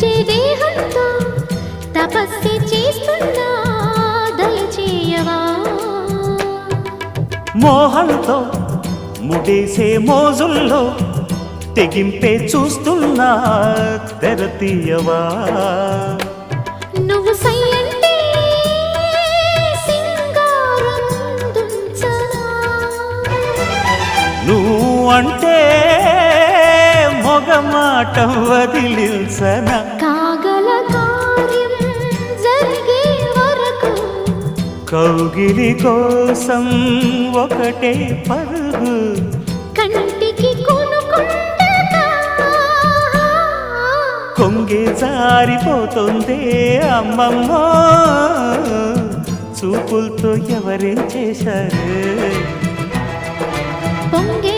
తపించే దేహంతో తపస్సు చేస్తున్నా దయచేయవా మోహంతో ముడేసే మోజుల్లో తెగింపే చూస్తున్నా తెర తీయవా నువ్వు సై అంటే సింగారం దుంచనా నువ్వు అంటే మొగమాటం వదిలించన కాగల కార్యం జరిగే వరకు కౌగిలి కోసం ఒకటే పరుగు కంటికి కొనుకుంటా కొంగే జారిపోతుందే అమ్మమ్మ చూపులతో ఎవరేం చేశారు పొంగే